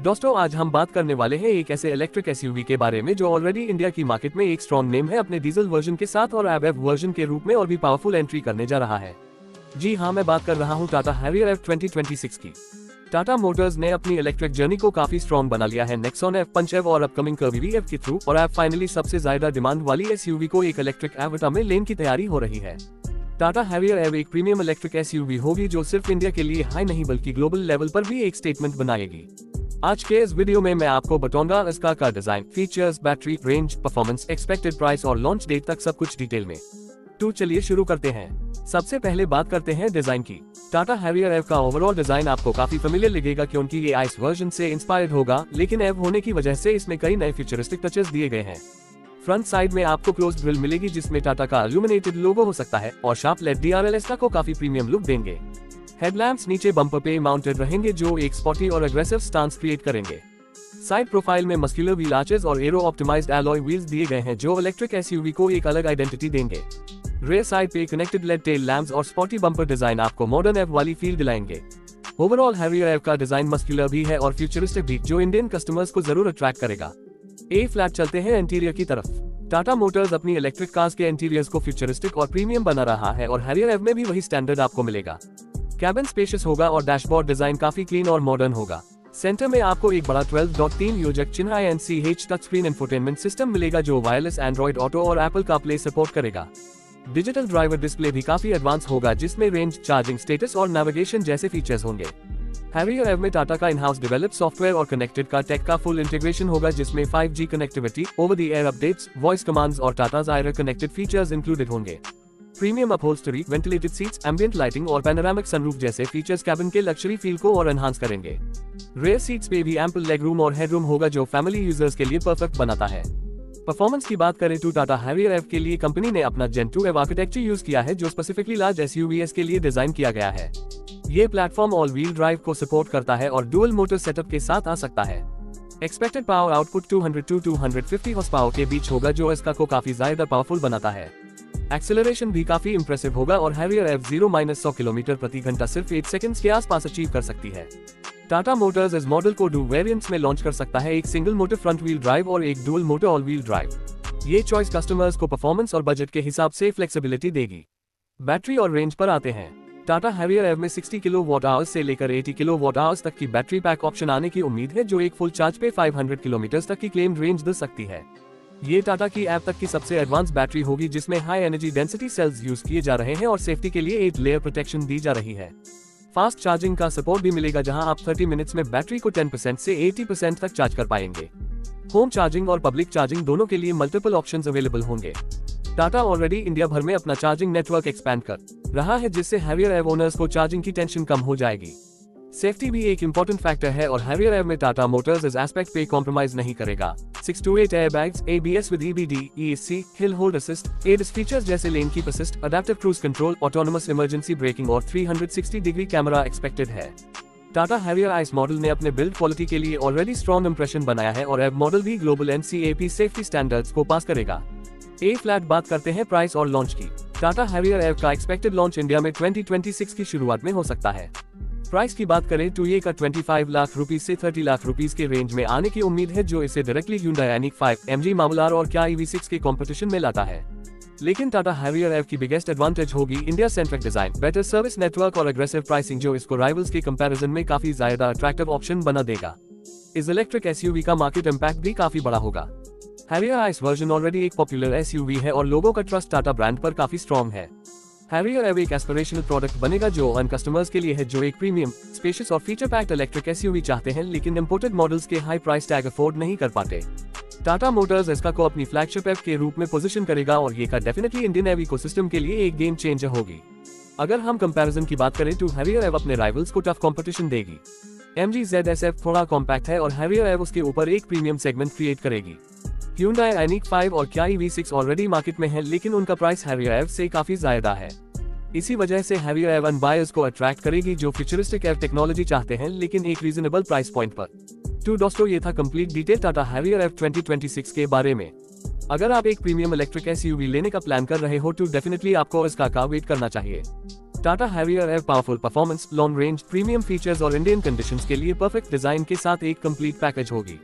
दोस्तों आज हम बात करने वाले हैं एक ऐसे इलेक्ट्रिक एसयूवी के बारे में जो ऑलरेडी इंडिया की मार्केट में एक स्ट्रॉन्ग नेम है अपने डीजल वर्जन के साथ और एफ वर्जन के रूप में और भी पावरफुल एंट्री करने जा रहा है। जी हाँ, मैं बात कर रहा हूँ टाटा हैरियर F 2026 की। टाटा मोटर्स ने अपनी इलेक्ट्रिक जर्नी को काफी स्ट्रॉन्ग बना लिया है नेक्सॉन F, पंच F और अपकमिंग कर्वी F के थ्रू, और अब फाइनली सबसे ज्यादा डिमांड वाली एसयूवी को एक इलेक्ट्रिक एवटा में लेने की तैयारी हो रही है। टाटा हैरियर F एक प्रीमियम इलेक्ट्रिक एसयूवी होगी जो सिर्फ इंडिया के लिए हाई नहीं बल्कि ग्लोबल लेवल पर भी एक स्टेटमेंट बनाएगी। आज के इस वीडियो में मैं आपको बताऊंगा इसका का design, features, battery, range, performance, expected price और लॉन्च डेट तक सब कुछ डिटेल में। तो चलिए शुरू करते हैं। सबसे पहले बात करते हैं डिजाइन की। टाटा हैरियर F का ओवरऑल डिजाइन आपको काफी फेमिलियर लगेगा क्योंकि ये आइस वर्जन से इंस्पायर्ड होगा, लेकिन F होने की वजह से इसमें कई नए फ्यूचरिस्टिक टचेस दिए गए हैं। फ्रंट साइड में आपको क्लोज ग्रिल मिलेगी जिसमें टाटा का इल्यूमिनेटेड लोगो हो सकता है और शार्प लेड DRLS को काफी प्रीमियम लुक देंगे। हेडलैम्प्स नीचे बम्पर पे माउंटेड रहेंगे जो एक स्पॉटी और एग्रेसिव स्टांस क्रिएट करेंगे। साइड प्रोफाइल में मस्कुलर व्हील आर्चेस और एरो ऑप्टिमाइज्ड एलॉय व्हील्स दिए गए हैं जो इलेक्ट्रिक एसयूवी को एक अलग आइडेंटिटी देंगे। रेयर साइड पे कनेक्टेड लेड टेल लैम्प्स और स्पॉटी बम्पर डिजाइन आपको मॉडर्न F वाली फील दिलाएंगे। ओवरऑल हैरियर F का डिजाइन मस्कुलर भी है और फ्यूचरिस्टिक भी, जो इंडियन कस्टमर्स को जरूर अट्रैक्ट करेगा। ए फ्लैट चलते हैं इंटीरियर की तरफ। टाटा मोटर्स अपनी इलेक्ट्रिक कार्स के इंटीरियर्स को फ्यूचरिस्टिक और प्रीमियम बना रहा है और हैरियर F में भी वही स्टैंडर्ड आपको मिलेगा। कैबिन स्पेशियस होगा और डैशबोर्ड डिजाइन काफी क्लीन और मॉडर्न होगा। सेंटर में आपको एक बड़ा 12.3 योजक चिन्ह INCH touch screen infotainment system मिलेगा जो वायरलेस एंड्रॉइड ऑटो और एप्पल कारप्ले सपोर्ट करेगा। डिजिटल ड्राइवर डिस्प्ले भी काफी एडवांस होगा जिसमें रेंज, चार्जिंग स्टेटस और नेविगेशन जैसे फीचर्स होंगे। हैरियर F में टाटा का इन-हाउस डेवलप्ड सॉफ्टवेयर और कनेक्टेड कार टेक का फुल इंटीग्रेशन होगा जिसमें 5G connectivity, over the air updates, voice commands और Tata's iRA connected features included होंगे। Premium upholstery, ventilated seats, ambient lighting और पैनोरामिक सनरूफ जैसे फीचर्स कैबिन के लग्जरी फील को और एनहांस करेंगे। रेयर सीट्स पे भी एम्पल लेग रूम और हेडरूम होगा जो फैमिली यूजर्स के लिए परफेक्ट बनाता है। परफॉर्मेंस की बात करें तो टाटा हैरियर F के लिए कंपनी ने अपना Gen 2 आर्किटेक्चर यूज किया है जो स्पेसिफिकली लार्ज एसयूवीएस के लिए डिजाइन किया गया है। ये प्लेटफॉर्म ऑल व्हील ड्राइव को सपोर्ट करता है और डुअल मोटर सेटअप के साथ आ सकता है। Expected power output 200 to 250 horse power के बीच होगा जो इसका को काफी ज्यादा पावरफुल बनाता है। एक्सेलरेशन भी काफी इंप्रेसिव होगा और हैरियर F 0-100 किलोमीटर प्रति घंटा सिर्फ 8 सेकंड्स के आसपास अचीव कर सकती है। टाटा मोटर्स इस मॉडल को 2 वेरिएंट्स में लॉन्च कर सकता है, एक single motor front wheel drive और एक dual motor all wheel drive. ये चॉइस कस्टमर्स को परफॉर्मेंस और बजट के हिसाब से फ्लेक्सिबिलिटी देगी। बैटरी और रेंज पर आते हैं। टाटा हैरियर F में 60 किलोवाट आवर्स से लेकर 80 किलोवाट आवर्स तक की बैटरी पैक ऑप्शन आने की उम्मीद है जो एक फुल चार्ज पे 500 किलोमीटर तक की क्लेम्ड रेंज दे सकती है। ये टाटा की ऐप तक की सबसे एडवांस बैटरी होगी जिसमें high energy density cells use किए जा रहे हैं और सेफ्टी के लिए 8 लेयर प्रोटेक्शन दी जा रही है। फास्ट चार्जिंग का सपोर्ट भी मिलेगा जहां आप 30 मिनट्स में बैटरी को 10% से 80% तक चार्ज कर पाएंगे। होम चार्जिंग और पब्लिक चार्जिंग दोनों के लिए मल्टीपल ऑप्शंस अवेलेबल होंगे। टाटा ऑलरेडी इंडिया भर में अपना चार्जिंग नेटवर्क एक्सपैंड कर रहा है जिससे हैरियर F ओनर्स को चार्जिंग की टेंशन कम हो जाएगी। सेफ्टी भी एक इम्पोर्टेंट फैक्टर है और हैरियर F में टाटा मोटर्स इस एस्पेक्ट पे कॉम्प्रोमाइज नहीं करेगा। 6 to 8 airbags, ABS with EBD, ESC, hill hold assist, ADAS features जैसे lane keep assist, adaptive cruise control, autonomous emergency braking और 360 डिग्री कैमरा एक्सपेक्टेड है। टाटा हैरियर आइस मॉडल ने अपने बिल्ड क्वालिटी के लिए ऑलरेडी स्ट्रॉन्ग इंप्रेशन बनाया है और F मॉडल भी ग्लोबल NCAP सेफ्टी स्टैंडर्ड्स को पास करेगा। ए फ्लैट बात करते हैं प्राइस और लॉन्च की। टाटा हैरियर F का एक्सपेक्टेड लॉन्च इंडिया में 2026 की शुरुआत में हो सकता है। प्राइस की बात करें तो ये का 25 लाख रुपीज से 30 लाख रुपीज के रेंज में आने की उम्मीद है जो इसे directly Hyundai Ioniq 5, MG Marvel R और Kia EV6 के कंपटीशन में लाता है। लेकिन टाटा हैरियर F की बिगेस्ट एडवांटेज होगी India centric design, better service network और अग्रेसिव प्राइसिंग जो इसको राइवल्स के कंपैरिजन में काफी ज्यादा अट्रैक्टिव ऑप्शन बना देगा। इस इलेक्ट्रिक एसयूवी का मार्केट इम्पैक्ट भी काफी बड़ा होगा। हैरियर आइस वर्जन ऑलरेडी एक पॉपुलर एसयूवी है और लोगों का ट्रस्ट टाटा ब्रांड पर काफी स्ट्रॉन्ग है। हैरियर F एक एस्पिरेशनल प्रोडक्ट बनेगा जो अन कस्टमर्स के लिए है जो एक प्रीमियम, स्पेशियस और फीचर पैक्ड इलेक्ट्रिक एसयूवी चाहते हैं लेकिन इंपोर्टेड मॉडल्स के हाई प्राइस टैग अफोर्ड नहीं कर पाते। टाटा मोटर्स इसका को अपनी फ्लैगशिप F के रूप में पोजीशन करेगा और ये का डेफिनेटली इंडियन एव इकोसिस्टम के लिए एक गेम चेंजर होगी। अगर हम कंपैरिजन की बात करें तो हैरियर F अपने राइवल्स को टफ कंपटीशन देगी। MG ZS-F थोड़ा कॉम्पैक्ट है और हैरियर F उसके ऊपर एक प्रीमियम सेगमेंट क्रिएट करेगी। Hyundai Ioniq 5 और Kia EV6 ऑलरेडी मार्केट में है लेकिन उनका प्राइस हैरियर F से काफी ज्यादा है। इसी वजह से हैरियर F बायर्स को अट्रैक्ट करेगी जो फ्यूचरिस्टिक F टेक्नोलॉजी चाहते हैं लेकिन एक रीजनेबल प्राइस पॉइंट पर। तो दोस्तों ये था complete detail Tata Harrier F 2026 के बारे में। अगर आप एक प्रीमियम इलेक्ट्रिक एसयूवी लेने का प्लान कर रहे हो तो डेफिनेटली आपको इसका वेट करना चाहिए। Tata Harrier air powerful performance, long range, premium features और इंडियन कंडीशंस के लिए परफेक्ट डिजाइन के साथ एक कंप्लीट पैकेज होगी।